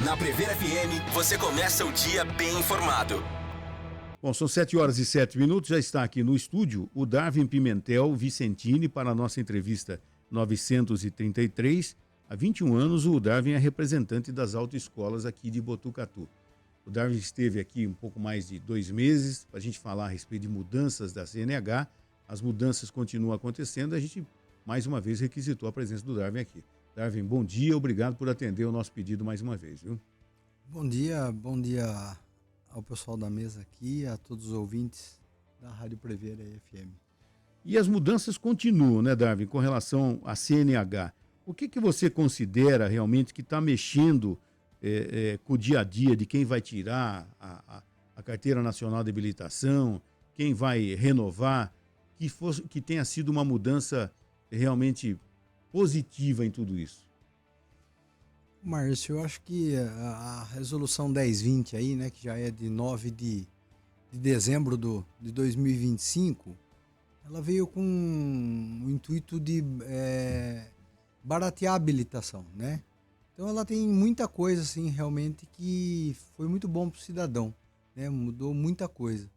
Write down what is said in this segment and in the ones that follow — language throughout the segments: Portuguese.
Na Prever FM, você começa o dia bem informado. Bom, são 7h07, já está aqui no estúdio o Darwin Pimentel Vicentini para a nossa entrevista 933. Há 21 anos o Darwin é representante das autoescolas aqui de Botucatu. O Darwin esteve aqui um pouco mais de 2 meses para a gente falar a respeito de mudanças da CNH. As mudanças continuam acontecendo, a gente mais uma vez requisitou a presença do Darwin aqui. Darwin, bom dia, obrigado por atender o nosso pedido mais uma vez, viu? Bom dia ao pessoal da mesa aqui, a todos os ouvintes da Rádio Prever FM. E as mudanças continuam, né, Darwin, com relação à CNH. O que você considera realmente que está mexendo com o dia a dia de quem vai tirar a Carteira Nacional de Habilitação, quem vai renovar, que tenha sido uma mudança realmente positiva em tudo isso? Márcio, eu acho que a resolução 1020 aí, né, que já é de 9 de dezembro de 2025, ela veio com o intuito de baratear a habilitação, né? Então ela tem muita coisa, assim, realmente que foi muito bom para o cidadão, né? Mudou muita coisa.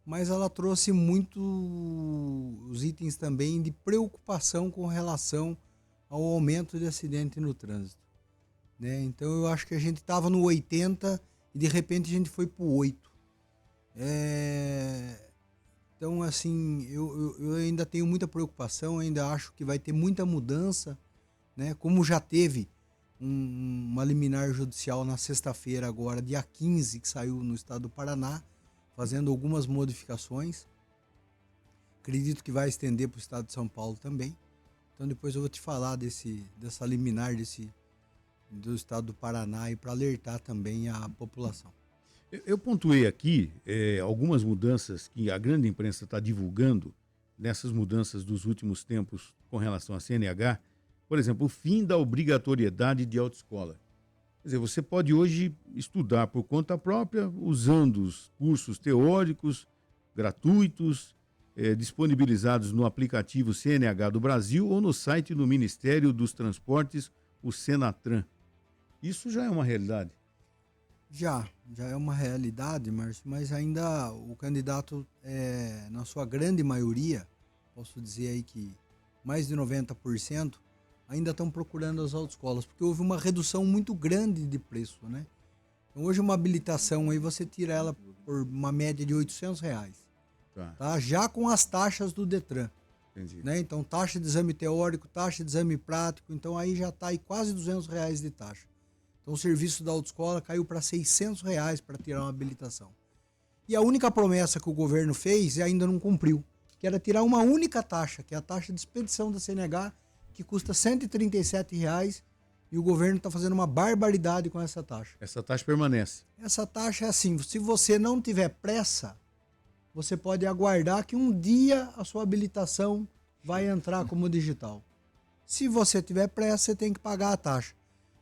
Mas ela trouxe muitos itens também de preocupação com relação ao aumento de acidente no trânsito, né? Então eu acho que a gente estava no 80 e de repente a gente foi para o 8. Então, assim, eu ainda tenho muita preocupação, ainda acho que vai ter muita mudança, né? Como já teve uma liminar judicial na sexta-feira agora, dia 15, que saiu no estado do Paraná, fazendo algumas modificações. Acredito que vai estender para o estado de São Paulo também. Então depois eu vou te falar dessa liminar do estado do Paraná e para alertar também a população. Eu pontuei aqui algumas mudanças que a grande imprensa está divulgando, nessas mudanças dos últimos tempos com relação à CNH. Por exemplo, o fim da obrigatoriedade de autoescola. Quer dizer, você pode hoje estudar por conta própria, usando os cursos teóricos gratuitos, disponibilizados no aplicativo CNH do Brasil ou no site do Ministério dos Transportes, o Senatran. Isso já é uma realidade? Já é uma realidade, Márcio, mas ainda o candidato, na sua grande maioria, posso dizer aí que mais de 90%, ainda estão procurando as autoescolas, porque houve uma redução muito grande de preço, né? Então, hoje uma habilitação aí você tira ela por uma média de R$800, tá? Já com as taxas do Detran. Entendi. Né? Então taxa de exame teórico, taxa de exame prático, então aí já está aí quase R$200 de taxa. Então o serviço da autoescola caiu para R$600 para tirar uma habilitação. E a única promessa que o governo fez e ainda não cumpriu, que era tirar uma única taxa, que é a taxa de expedição da CNH, que custa R$137, e o governo está fazendo uma barbaridade com essa taxa. Essa taxa permanece? Essa taxa é assim, se você não tiver pressa, você pode aguardar que um dia a sua habilitação vai entrar como digital. Se você tiver pressa, você tem que pagar a taxa.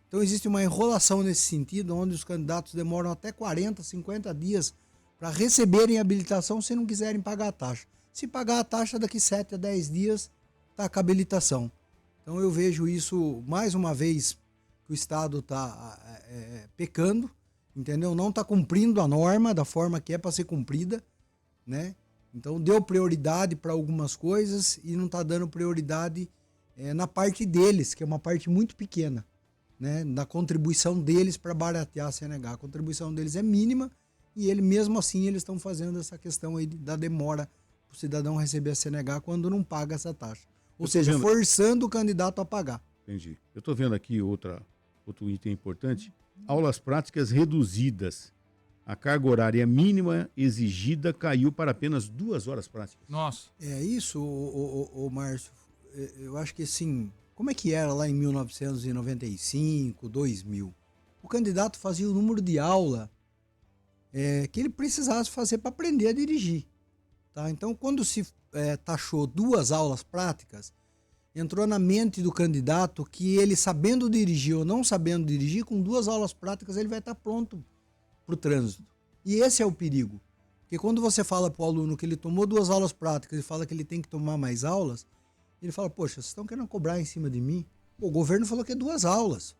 Então existe uma enrolação nesse sentido, onde os candidatos demoram até 40, 50 dias para receberem a habilitação se não quiserem pagar a taxa. Se pagar a taxa, daqui 7 a 10 dias está com a habilitação. Então eu vejo isso, mais uma vez, que o Estado está pecando, entendeu? Não está cumprindo a norma da forma que é para ser cumprida, né? Então deu prioridade para algumas coisas e não está dando prioridade na parte deles, que é uma parte muito pequena, né? Na contribuição deles para baratear a CNH. A contribuição deles é mínima e mesmo assim eles estão fazendo essa questão aí da demora para o cidadão receber a CNH quando não paga essa taxa. Ou seja, forçando o candidato a pagar. Entendi. Eu estou vendo aqui outro item importante. Aulas práticas reduzidas. A carga horária mínima exigida caiu para apenas 2 horas práticas. Nossa. É isso, Márcio. Eu acho que assim, como é que era lá em 1995, 2000? O candidato fazia o número de aula que ele precisasse fazer para aprender a dirigir. Tá? Então, quando se taxou 2 aulas práticas, entrou na mente do candidato que ele, sabendo dirigir ou não sabendo dirigir, com 2 aulas práticas ele vai estar pronto para o trânsito. E esse é o perigo. Porque quando você fala para o aluno que ele tomou 2 aulas práticas e fala que ele tem que tomar mais aulas, ele fala, poxa, vocês estão querendo cobrar em cima de mim? Pô, o governo falou que é 2 aulas.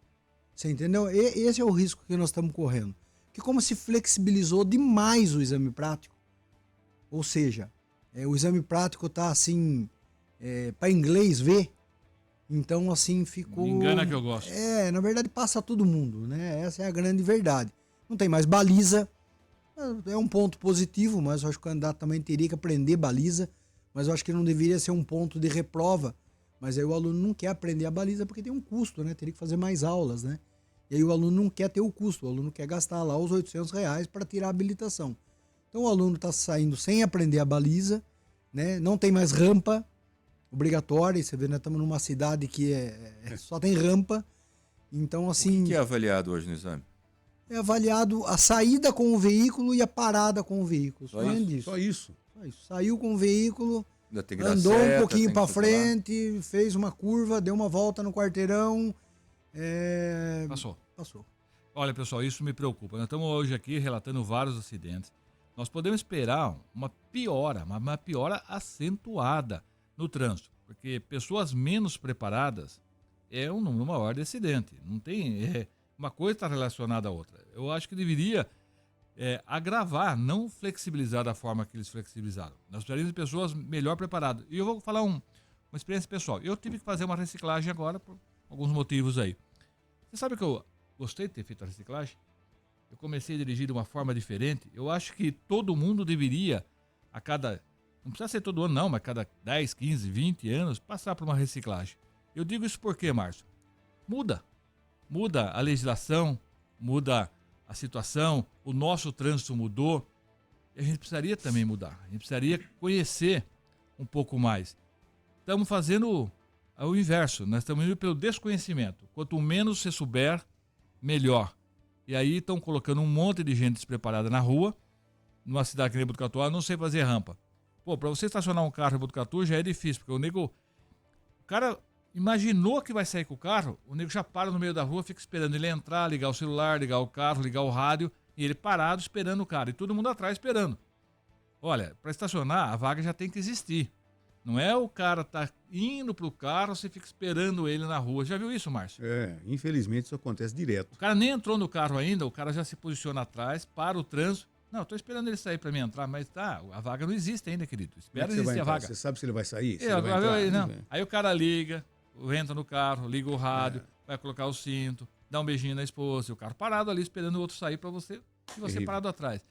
Você entendeu? Esse é o risco que nós estamos correndo. Que como se flexibilizou demais o exame prático, ou seja, o exame prático tá assim, para inglês ver, então assim ficou... Me engana que eu gosto. Na verdade passa todo mundo, né? Essa é a grande verdade. Não tem mais baliza, é um ponto positivo, mas eu acho que o candidato também teria que aprender baliza, mas eu acho que não deveria ser um ponto de reprova, mas aí o aluno não quer aprender a baliza porque tem um custo, né? Teria que fazer mais aulas, né? E aí o aluno não quer ter o custo, o aluno quer gastar lá os R$800 para tirar a habilitação. Então o aluno está saindo sem aprender a baliza, né? Não tem mais rampa obrigatória, você vê, nós estamos numa cidade que só tem rampa, então assim... O que é avaliado hoje no exame? É avaliado a saída com o veículo e a parada com o veículo. Só isso. Saiu com o veículo, Ainda tem que dar andou seta, um pouquinho tem para que frente, fez uma curva, deu uma volta no quarteirão. Passou. Olha, pessoal, isso me preocupa. Nós estamos hoje aqui relatando vários acidentes. Nós podemos esperar uma piora acentuada no trânsito, porque pessoas menos preparadas é um número maior de acidente. Não tem... uma coisa está relacionada à outra. Eu acho que deveria agravar, não flexibilizar da forma que eles flexibilizaram. Nós precisaríamos de pessoas melhor preparadas. E eu vou falar uma experiência pessoal. Eu tive que fazer uma reciclagem agora por alguns motivos aí. Você sabe que eu gostei de ter feito a reciclagem? Eu comecei a dirigir de uma forma diferente. Eu acho que todo mundo deveria, não precisa ser todo ano não, mas cada 10, 15, 20 anos, passar por uma reciclagem. Eu digo isso porque, Márcio, muda a legislação, muda a situação, o nosso trânsito mudou, e a gente precisaria também mudar, a gente precisaria conhecer um pouco mais. Estamos fazendo o inverso, nós estamos indo pelo desconhecimento. Quanto menos você souber, melhor. E aí estão colocando um monte de gente despreparada na rua, numa cidade que nem Botucatu, não sei fazer rampa. Pô, para você estacionar um carro em Botucatu já é difícil, porque o cara imaginou que vai sair com o carro, o nego já para no meio da rua, fica esperando ele entrar, ligar o celular, ligar o carro, ligar o rádio, e ele parado esperando o cara, e todo mundo atrás esperando. Olha, para estacionar, a vaga já tem que existir. Não é o cara tá indo pro carro, você fica esperando ele na rua. Já viu isso, Márcio? Infelizmente isso acontece direto. O cara nem entrou no carro ainda, o cara já se posiciona atrás, para o trânsito. Não, eu tô esperando ele sair para mim entrar, mas a vaga não existe ainda, querido. Espera existir a vaga. Você sabe se ele vai sair? Aí o cara liga, entra no carro, liga o rádio, vai colocar o cinto, dá um beijinho na esposa, e o carro parado ali esperando o outro sair para você, e você parado atrás.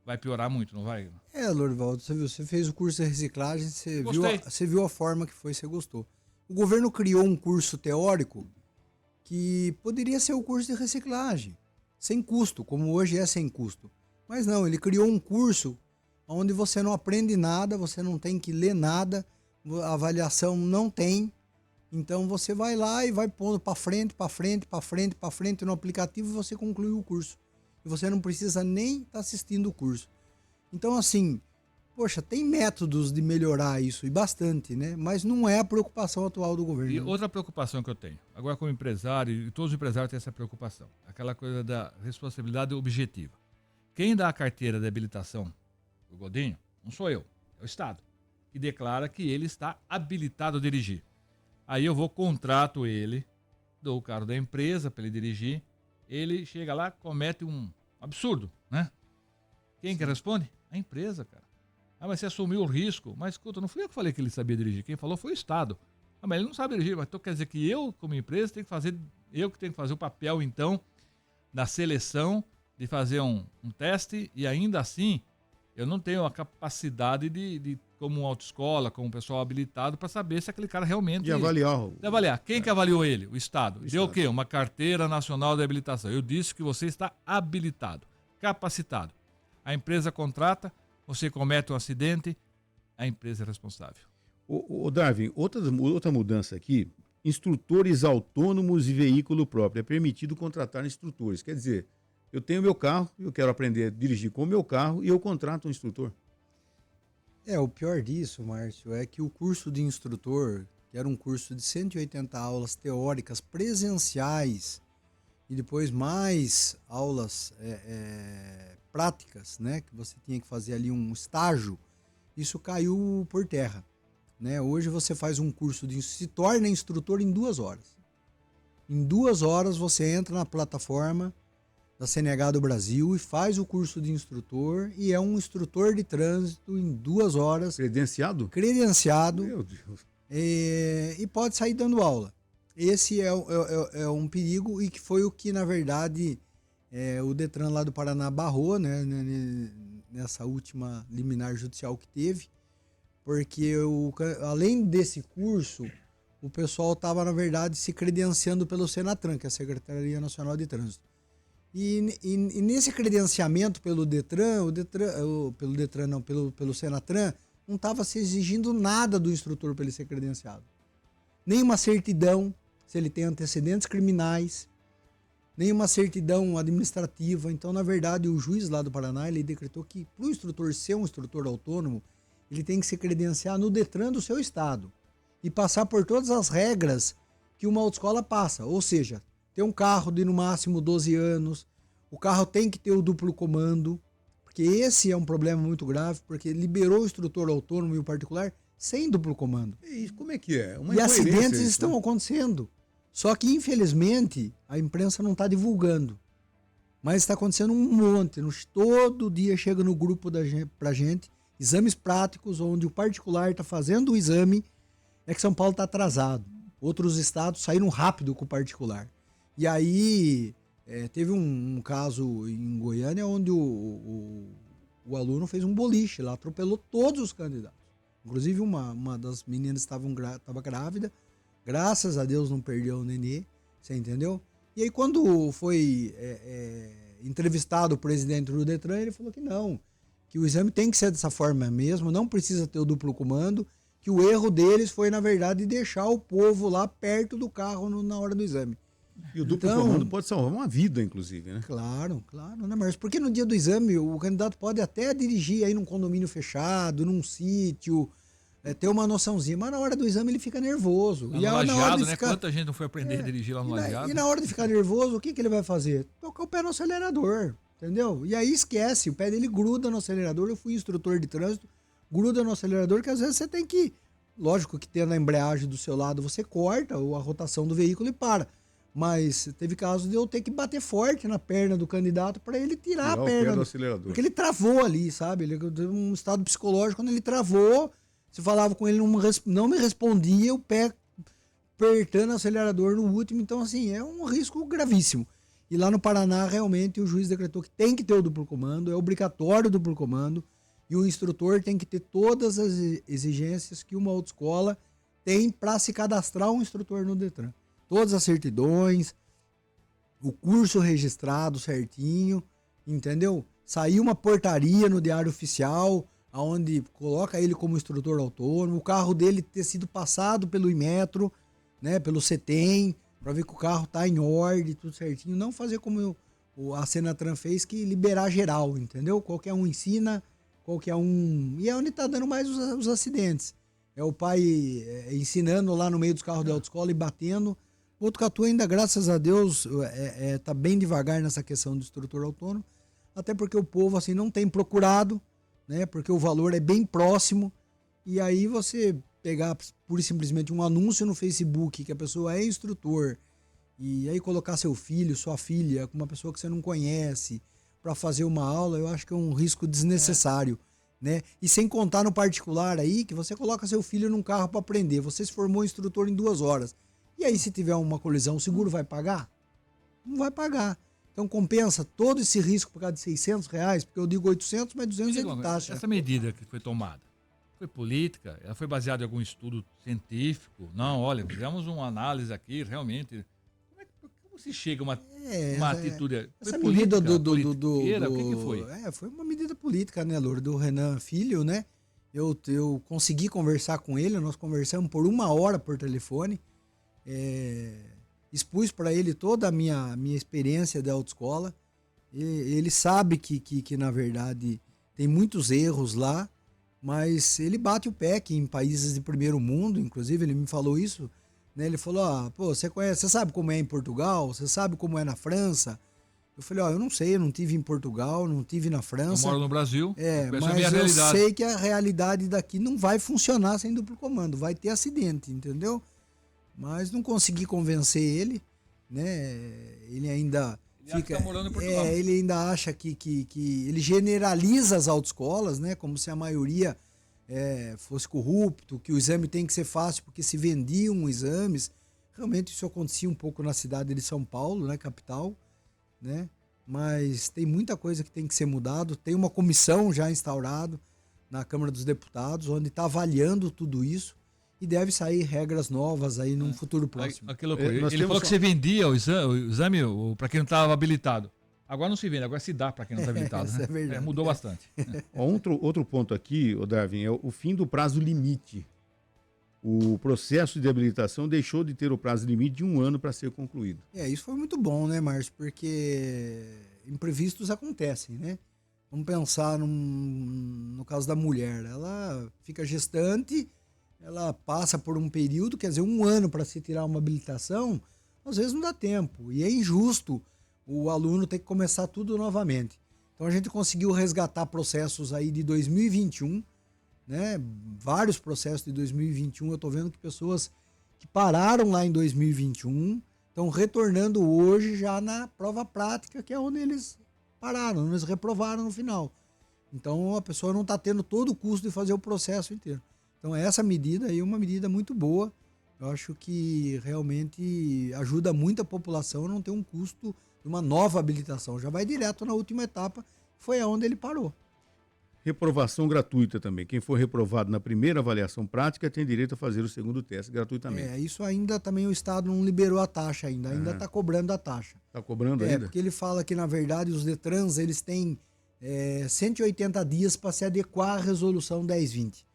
Vai piorar muito, não vai? Lorivaldo, você fez o curso de reciclagem, você viu a forma que foi, você gostou. O governo criou um curso teórico que poderia ser o curso de reciclagem, sem custo, como hoje é sem custo. Mas não, ele criou um curso onde você não aprende nada, você não tem que ler nada, a avaliação não tem. Então você vai lá e vai pondo para frente no aplicativo e você conclui o curso. E você não precisa nem estar assistindo o curso. Então assim, poxa, tem métodos de melhorar isso, e bastante, né? Mas não é a preocupação atual do governo. E outra preocupação que eu tenho, agora como empresário, e todos os empresários têm essa preocupação, aquela coisa da responsabilidade objetiva. Quem dá a carteira de habilitação, o Godinho, não sou eu, é o Estado, que declara que ele está habilitado a dirigir. Aí eu vou, contrato ele, dou o carro da empresa para ele dirigir, ele chega lá, comete um absurdo, né? Quem que responde? A empresa, cara. Mas você assumiu o risco. Mas, escuta, não fui eu que falei que ele sabia dirigir. Quem falou foi o Estado. Mas ele não sabe dirigir. Mas então quer dizer que eu, como empresa, tenho que fazer o papel, então, da seleção, de fazer um teste, e ainda assim, eu não tenho a capacidade de como uma autoescola, como um pessoal habilitado, para saber se aquele cara realmente... De avaliar. De avaliar. Quem que avaliou ele? O Estado. Deu Estado. o quê? Uma carteira nacional de habilitação. Eu disse que você está habilitado, capacitado. A empresa contrata, você comete um acidente, a empresa é responsável. O Darwin, outra mudança aqui, instrutores autônomos e veículo próprio. É permitido contratar instrutores. Quer dizer, eu tenho meu carro, eu quero aprender a dirigir com o meu carro e eu contrato um instrutor. O pior disso, Márcio, é que o curso de instrutor, que era um curso de 180 aulas teóricas presenciais e depois mais aulas práticas, né, que você tinha que fazer ali um estágio, isso caiu por terra, né? Hoje você faz um curso se torna instrutor em 2 horas. Em 2 horas você entra na plataforma da CNH do Brasil e faz o curso de instrutor e é um instrutor de trânsito em 2 horas, Credenciado? credenciado, Meu Deus. e pode sair dando aula. Esse é um perigo e que foi o que, na verdade, o Detran lá do Paraná barrou, né, nessa última liminar judicial que teve, porque além desse curso, o pessoal estava, na verdade, se credenciando pelo Senatran, que é a Secretaria Nacional de Trânsito. E nesse credenciamento pelo Detran, pelo Senatran, não estava se exigindo nada do instrutor para ele ser credenciado. Nenhuma certidão, se ele tem antecedentes criminais, nenhuma certidão administrativa. Então, na verdade, o juiz lá do Paraná, ele decretou que para o instrutor ser um instrutor autônomo, ele tem que se credenciar no Detran do seu estado e passar por todas as regras que uma autoescola passa. Ou seja, ter um carro de no máximo 12 anos, o carro tem que ter o duplo comando, porque esse é um problema muito grave, porque liberou o instrutor autônomo e o particular sem duplo comando. E como é que é? Uma E incoerência acidentes isso, estão né? acontecendo. Só que, infelizmente, a imprensa não está divulgando. Mas está acontecendo um monte. Todo dia chega no grupo pra gente exames práticos, onde o particular está fazendo o exame, é que São Paulo está atrasado. Outros estados saíram rápido com o particular. E aí, teve um caso em Goiânia, onde o aluno fez um boliche lá, atropelou todos os candidatos. Inclusive, uma das meninas estava grávida. Graças a Deus não perdeu o nenê, você entendeu? E aí quando foi entrevistado o presidente do Detran, ele falou que não, que o exame tem que ser dessa forma mesmo, não precisa ter o duplo comando, que o erro deles foi, na verdade, deixar o povo lá perto do carro na hora do exame. E o duplo Então, comando pode salvar uma vida, inclusive, né? Claro, né, Márcio? Porque no dia do exame o candidato pode até dirigir aí num condomínio fechado, num sítio, ter uma noçãozinha, mas na hora do exame ele fica nervoso. Lá E no na hora Lajeado, de né? ficar... Quanta gente não foi aprender a dirigir lá no Lajeado? E na hora de ficar nervoso, o que ele vai fazer? Tocar o pé no acelerador, entendeu? E aí esquece, o pé dele gruda no acelerador. Eu fui instrutor de trânsito, gruda no acelerador, que às vezes você tem que, lógico que tendo a embreagem do seu lado, você corta a rotação do veículo e para. Mas teve casos de eu ter que bater forte na perna do candidato para ele tirar a o pé perna. do acelerador. Porque ele travou ali, sabe? Ele teve um estado psicológico, quando ele travou, você falava com ele, não me respondia, o pé apertando o acelerador no último. Então, assim, é um risco gravíssimo. E lá no Paraná, realmente, o juiz decretou que tem que ter o duplo comando, é obrigatório o duplo comando, e o instrutor tem que ter todas as exigências que uma autoescola tem para se cadastrar um instrutor no Detran. Todas as certidões, o curso registrado certinho, entendeu? Saiu uma portaria no Diário Oficial, onde coloca ele como instrutor autônomo, o carro dele ter sido passado pelo Inmetro, né, pelo CETEM, para ver que o carro tá em ordem, tudo certinho. Não fazer como a Senatran fez, que liberar geral, entendeu? Qualquer um ensina, qualquer um... E é onde tá dando mais os acidentes. É o pai ensinando lá no meio dos carros da autoescola e batendo. O Botucatu ainda, graças a Deus, tá bem devagar nessa questão do instrutor autônomo, até porque o povo assim não tem procurado, né? Porque o valor é bem próximo, e aí você pegar pura e simplesmente um anúncio no Facebook que a pessoa é instrutor, e aí colocar seu filho, sua filha, com uma pessoa que você não conhece, para fazer uma aula, eu acho que é um risco desnecessário, né? E sem contar no particular aí, que você coloca seu filho num carro para aprender, você se formou instrutor em 2 horas, e aí se tiver uma colisão, o seguro vai pagar? Não vai pagar. Então compensa todo esse risco por causa de R$600, porque eu digo 800, mas 200 é de taxa. Essa medida que foi tomada, foi política? Ela foi baseada em algum estudo científico? Não, olha, fizemos uma análise aqui, realmente. Como se chega a uma atitude? Essa Foi medida politiqueira? O que foi? Foi uma medida política, né, Louro? Do Renan Filho, né? Eu consegui conversar com ele, nós conversamos por 1 hora por telefone. Expus para ele toda a minha experiência da autoescola. Ele sabe que, na verdade, tem muitos erros lá, mas ele bate o pé que em países de primeiro mundo, inclusive ele me falou isso, né? Ele falou, pô, você sabe como é em Portugal? Você sabe como é na França? Eu falei, eu não sei, eu não tive em Portugal, não tive na França. Eu moro no Brasil, mas eu sei que a realidade daqui não vai funcionar sem duplo comando, vai ter acidente, entendeu? Mas não consegui convencer ele, né? Ele ainda Ele acha que tá morando em Portugal. ele ainda acha que ele generaliza as autoescolas, né? Como se a maioria fosse corrupto, que o exame tem que ser fácil porque se vendiam exames. Realmente isso acontecia um pouco na cidade de São Paulo, né? Capital, né? Mas tem muita coisa que tem que ser mudado. Tem uma comissão já instaurada na Câmara dos Deputados, onde está avaliando tudo isso e deve sair regras novas aí num futuro próximo. Que loucura. Nós Ele temos falou que você vendia o exame para quem não estava habilitado. Agora não se vende, agora se dá para quem não está habilitado. Isso Né? é verdade. Mudou bastante. Ó, outro ponto aqui, ô Darwin, é o fim do prazo limite. O processo de habilitação deixou de ter o prazo limite de 1 ano para ser concluído. Isso foi muito bom, né, Márcio? Porque imprevistos acontecem, né? Vamos pensar no caso da mulher. Ela fica gestante, ela passa por um período, quer dizer, 1 ano para se tirar uma habilitação, às vezes não dá tempo. E é injusto o aluno ter que começar tudo novamente. Então a gente conseguiu resgatar processos aí de 2021, né? Vários processos de 2021. Eu estou vendo que pessoas que pararam lá em 2021 estão retornando hoje já na prova prática, que é onde eles pararam, eles reprovaram no final. Então a pessoa não está tendo todo o custo de fazer o processo inteiro. Então essa medida aí é uma medida muito boa. Eu acho que realmente ajuda muito a população a não ter um custo de uma nova habilitação. Já vai direto na última etapa, foi aonde ele parou. Reprovação gratuita também. Quem for reprovado na primeira avaliação prática tem direito a fazer o segundo teste gratuitamente. Isso ainda também o Estado não liberou a taxa ainda está cobrando a taxa. Está cobrando ainda? Porque ele fala que, na verdade, os Detrans eles têm 180 dias para se adequar à resolução 1020.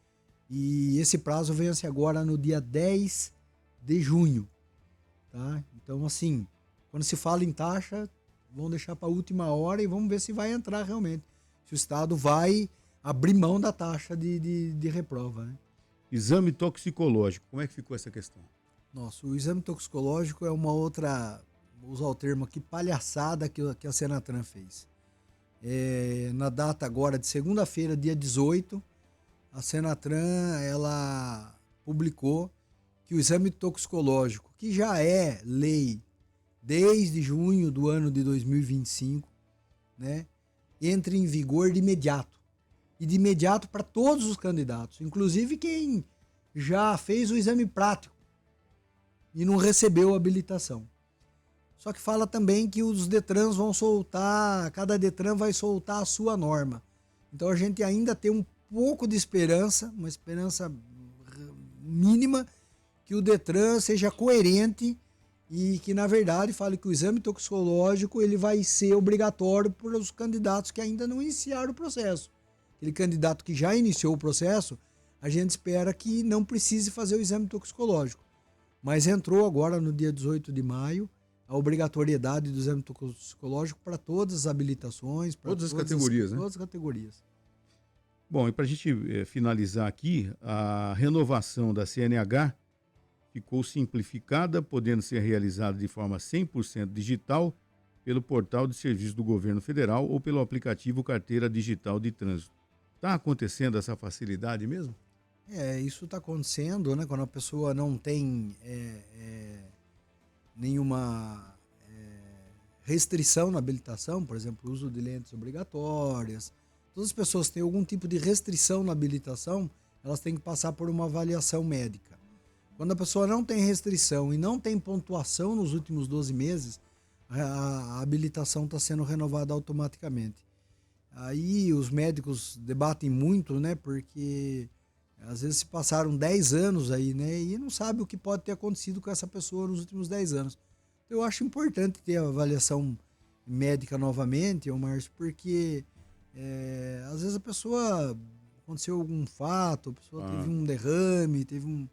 E esse prazo vence agora no dia 10 de junho. Tá? Então, assim, quando se fala em taxa, vão deixar para a última hora e vamos ver se vai entrar realmente. Se o Estado vai abrir mão da taxa de reprova. Né? Exame toxicológico, como é que ficou essa questão? Nossa, o exame toxicológico é uma outra, vou usar o termo aqui, palhaçada que a Senatran fez. Na data agora de segunda-feira, dia 18, a Senatran ela publicou que o exame toxicológico, que já é lei desde junho do ano de 2025, né, entre em vigor de imediato. E de imediato para todos os candidatos, inclusive quem já fez o exame prático e não recebeu a habilitação. Só que fala também que os Detrans vão soltar, cada Detran vai soltar a sua norma. Então a gente ainda tem um pouco de esperança, uma esperança mínima, que o Detran seja coerente e que, na verdade, fale que o exame toxicológico ele vai ser obrigatório para os candidatos que ainda não iniciaram o processo. Aquele candidato que já iniciou o processo, a gente espera que não precise fazer o exame toxicológico. Mas entrou agora, no dia 18 de maio, a obrigatoriedade do exame toxicológico para todas as habilitações. Para todas as categorias, né? Todas as categorias. Bom, e para a gente finalizar aqui, a renovação da CNH ficou simplificada, podendo ser realizada de forma 100% digital pelo portal de serviços do governo federal ou pelo aplicativo Carteira Digital de Trânsito. Está acontecendo essa facilidade mesmo? Isso está acontecendo, né? Quando a pessoa não tem nenhuma restrição na habilitação, por exemplo, uso de lentes obrigatórias. Todas as pessoas que têm algum tipo de restrição na habilitação, elas têm que passar por uma avaliação médica. Quando a pessoa não tem restrição e não tem pontuação nos últimos 12 meses, a habilitação está sendo renovada automaticamente. Aí os médicos debatem muito, né? Porque às vezes se passaram 10 anos aí, né? E não sabe o que pode ter acontecido com essa pessoa nos últimos 10 anos. Eu acho importante ter a avaliação médica novamente, Márcio, porque às vezes a pessoa aconteceu algum fato, a pessoa teve um derrame, teve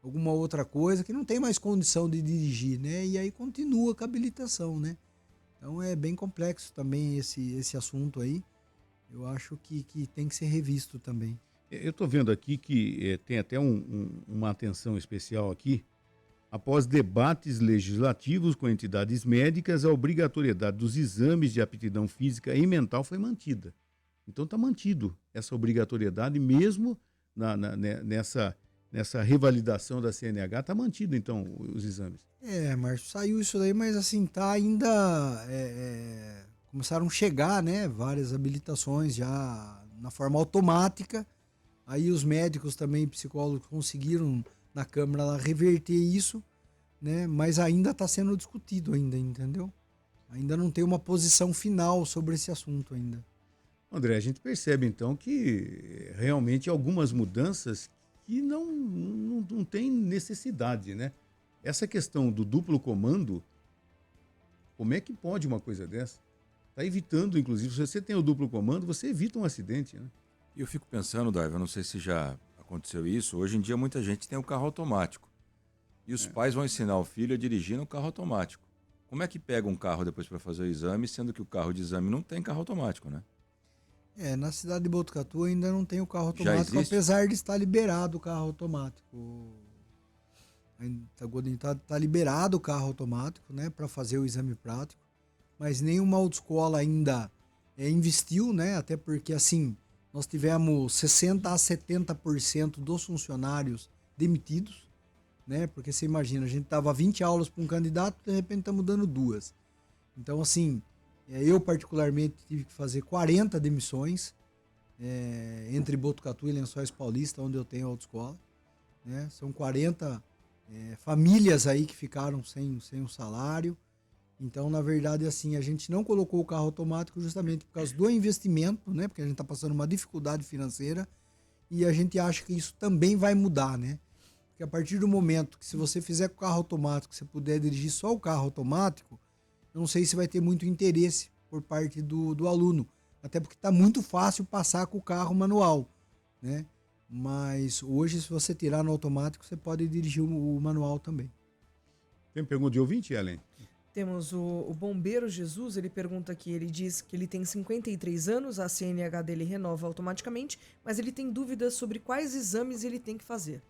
alguma outra coisa que não tem mais condição de dirigir, né? E aí continua com a habilitação, né? Então é bem complexo também esse assunto aí. Eu acho que tem que ser revisto também. Eu estou vendo aqui que tem até uma atenção especial aqui. Após debates legislativos com entidades médicas, a obrigatoriedade dos exames de aptidão física e mental foi mantida. Então está mantido essa obrigatoriedade mesmo nessa revalidação da CNH, está mantido, então, os exames. Márcio, saiu isso daí, mas assim, tá ainda. Começaram a chegar, né? Várias habilitações já na forma automática. Aí os médicos também, psicólogos, conseguiram na Câmara lá, reverter isso, né? Mas ainda está sendo discutido ainda, entendeu? Ainda não tem uma posição final sobre esse assunto ainda. André, a gente percebe então que realmente algumas mudanças que não tem necessidade, né? Essa questão do duplo comando, como é que pode uma coisa dessa? Está evitando, inclusive, se você tem o duplo comando, você evita um acidente, né? E eu fico pensando, Daiva, eu não sei se já aconteceu isso, hoje em dia muita gente tem o carro automático. E os pais vão ensinar o filho a dirigir no carro automático. Como é que pega um carro depois para fazer o exame, sendo que o carro de exame não tem carro automático, né? Na cidade de Botucatu ainda não tem o carro automático, apesar de estar liberado o carro automático. Tá liberado o carro automático, né, para fazer o exame prático, mas nenhuma autoescola ainda investiu, né, até porque assim, nós tivemos 60% a 70% dos funcionários demitidos, né, porque você imagina, a gente tava 20 aulas para um candidato, de repente estamos dando 2. Então assim, eu particularmente tive que fazer 40 demissões entre Botucatu e Lençóis Paulista, onde eu tenho autoescola, né, são 40 famílias aí que ficaram sem o salário. Então, na verdade, assim, a gente não colocou o carro automático justamente por causa do investimento, né? Porque a gente está passando uma dificuldade financeira e a gente acha que isso também vai mudar, né? Porque a partir do momento que se você fizer com o carro automático, você puder dirigir só o carro automático, eu não sei se vai ter muito interesse por parte do aluno. Até porque está muito fácil passar com o carro manual, né? Mas hoje, se você tirar no automático, você pode dirigir o manual também. Tem pergunta de ouvinte, Ellen? Temos o Bombeiro Jesus, ele pergunta aqui, ele diz que ele tem 53 anos, a CNH dele renova automaticamente, mas ele tem dúvidas sobre quais exames ele tem que fazer.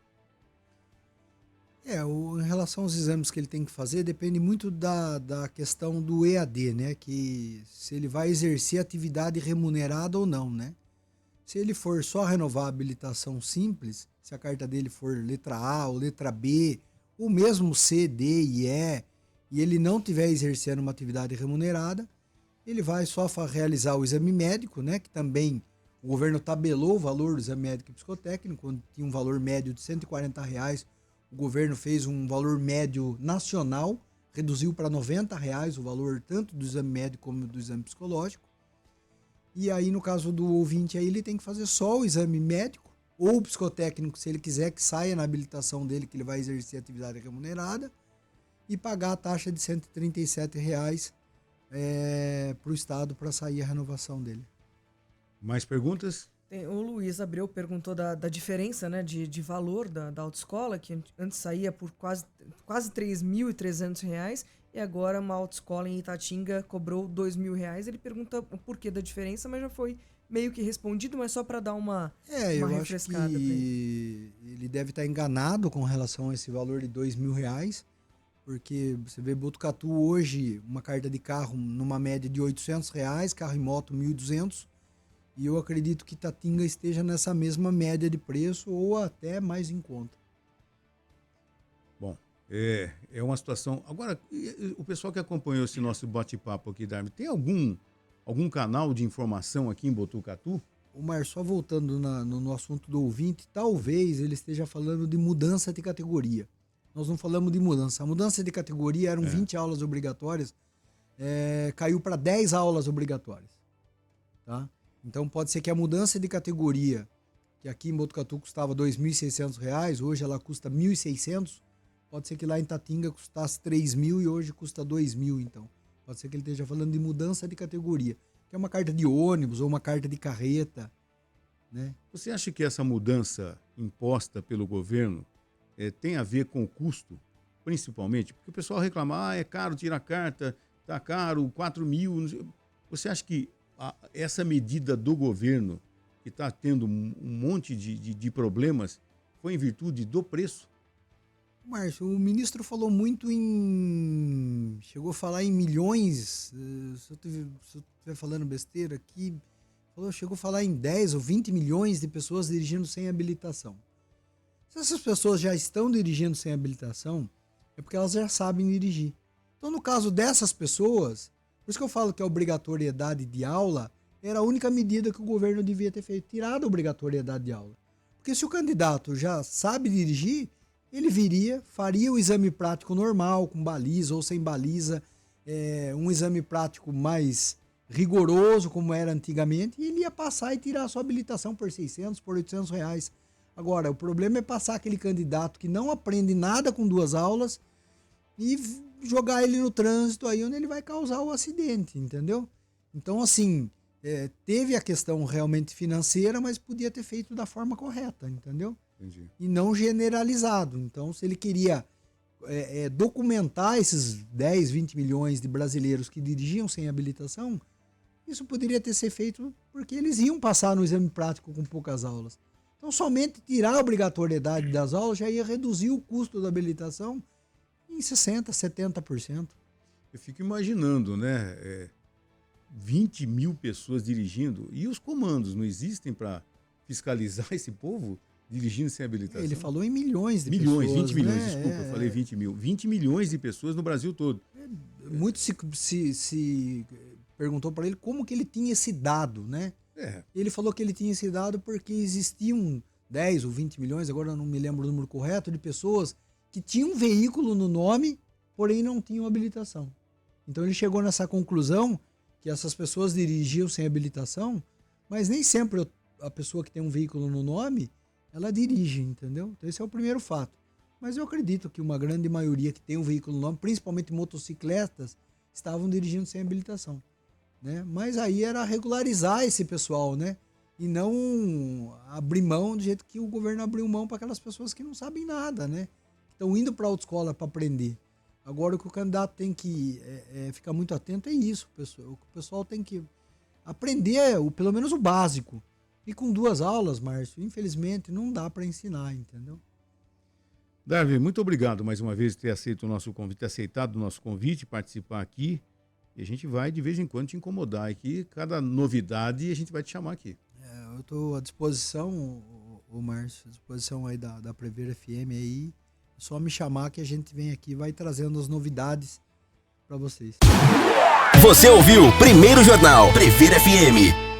Em relação aos exames que ele tem que fazer, depende muito da questão do EAD, né? Que se ele vai exercer atividade remunerada ou não, né? Se ele for só renovar a habilitação simples, se a carta dele for letra A ou letra B, ou mesmo C, D e E, e ele não estiver exercendo uma atividade remunerada, ele vai só realizar o exame médico, né? Que também o governo tabelou o valor do exame médico e psicotécnico, quando tinha um valor médio de R$140, o governo fez um valor médio nacional, reduziu para R$90 o valor tanto do exame médico como do exame psicológico. E aí, no caso do ouvinte, aí ele tem que fazer só o exame médico ou o psicotécnico, se ele quiser que saia na habilitação dele, que ele vai exercer atividade remunerada, e pagar a taxa de R$137 para o Estado para sair a renovação dele. Mais perguntas? O Luiz Abreu perguntou da diferença, né, de valor da autoescola, que antes saía por quase R$3.300 e agora uma autoescola em Itatinga cobrou R$2.000. Ele pergunta o porquê da diferença, mas já foi meio que respondido, mas só para dar uma refrescada. Acho que ele deve estar enganado com relação a esse valor de R$2.000, porque você vê Botucatu hoje, uma carta de carro numa média de R$800, carro e moto R$1.200, e eu acredito que Itatinga esteja nessa mesma média de preço ou até mais em conta. Bom, é uma situação... Agora, o pessoal que acompanhou esse nosso bate-papo aqui, Darby, tem algum canal de informação aqui em Botucatu? Omar, só voltando no assunto do ouvinte, talvez ele esteja falando de mudança de categoria. Nós não falamos de mudança. A mudança de categoria eram 20 aulas obrigatórias, caiu para 10 aulas obrigatórias. Tá? Então pode ser que a mudança de categoria, que aqui em Botucatu custava R$2.600, hoje ela custa R$1.600, pode ser que lá em Itatinga custasse R$3.000 e hoje custa R$2.000, então. Pode ser que ele esteja falando de mudança de categoria, que é uma carta de ônibus ou uma carta de carreta, né? Você acha que essa mudança imposta pelo governo tem a ver com o custo, principalmente? Porque o pessoal reclama, é caro tirar carta, tá caro, 4 mil. Você acha que essa medida do governo, que está tendo um monte de problemas, foi em virtude do preço? Márcio, o ministro falou muito chegou a falar em milhões, se eu estiver falando besteira aqui, chegou a falar em 10 ou 20 milhões de pessoas dirigindo sem habilitação. Se essas pessoas já estão dirigindo sem habilitação, é porque elas já sabem dirigir. Então, no caso dessas pessoas, por isso que eu falo que a obrigatoriedade de aula era a única medida que o governo devia ter feito, tirado a obrigatoriedade de aula. Porque se o candidato já sabe dirigir, ele viria, faria o exame prático normal, com baliza ou sem baliza, um exame prático mais rigoroso, como era antigamente, e ele ia passar e tirar a sua habilitação por 600, por 800 reais. Agora, o problema é passar aquele candidato que não aprende nada com 2 aulas e jogar ele no trânsito aí onde ele vai causar o acidente, entendeu? Então, assim, teve a questão realmente financeira, mas podia ter feito da forma correta, entendeu? Entendi. E não generalizado. Então, se ele queria documentar esses 10, 20 milhões de brasileiros que dirigiam sem habilitação, isso poderia ter sido feito porque eles iam passar no exame prático com poucas aulas. Então, somente tirar a obrigatoriedade das aulas já ia reduzir o custo da habilitação em 60%, 70%. Eu fico imaginando, né? 20 mil pessoas dirigindo. E os comandos não existem para fiscalizar esse povo dirigindo sem habilitação? Ele falou em milhões de milhões, pessoas. 20 milhões, né? desculpa, eu falei 20 mil. 20 milhões de pessoas no Brasil todo. Muito se perguntou para ele como que ele tinha esse dado, né? Ele falou que ele tinha esse dado porque existiam 10 ou 20 milhões, agora eu não me lembro o número correto, de pessoas que tinham um veículo no nome, porém não tinham habilitação. Então ele chegou nessa conclusão que essas pessoas dirigiam sem habilitação, mas nem sempre a pessoa que tem um veículo no nome, ela dirige, entendeu? Então esse é o primeiro fato. Mas eu acredito que uma grande maioria que tem um veículo no nome, principalmente motocicletas, estavam dirigindo sem habilitação, né? Mas aí era regularizar esse pessoal, né? E não abrir mão do jeito que o governo abriu mão para aquelas pessoas que não sabem nada, né? Estão indo para a autoescola para aprender. Agora, o que o candidato tem que ficar muito atento é isso, pessoal. O pessoal tem que aprender, pelo menos o básico. E com 2 aulas, Márcio, infelizmente, não dá para ensinar, entendeu? Darwin, muito obrigado mais uma vez por ter aceito o nosso convite, ter aceitado o nosso convite, participar aqui. E a gente vai, de vez em quando, te incomodar aqui. Cada novidade, a gente vai te chamar aqui. Eu estou à disposição, o Márcio, à disposição aí da Prever FM aí. É só me chamar que a gente vem aqui e vai trazendo as novidades para vocês. Você ouviu Primeiro Jornal Prever FM.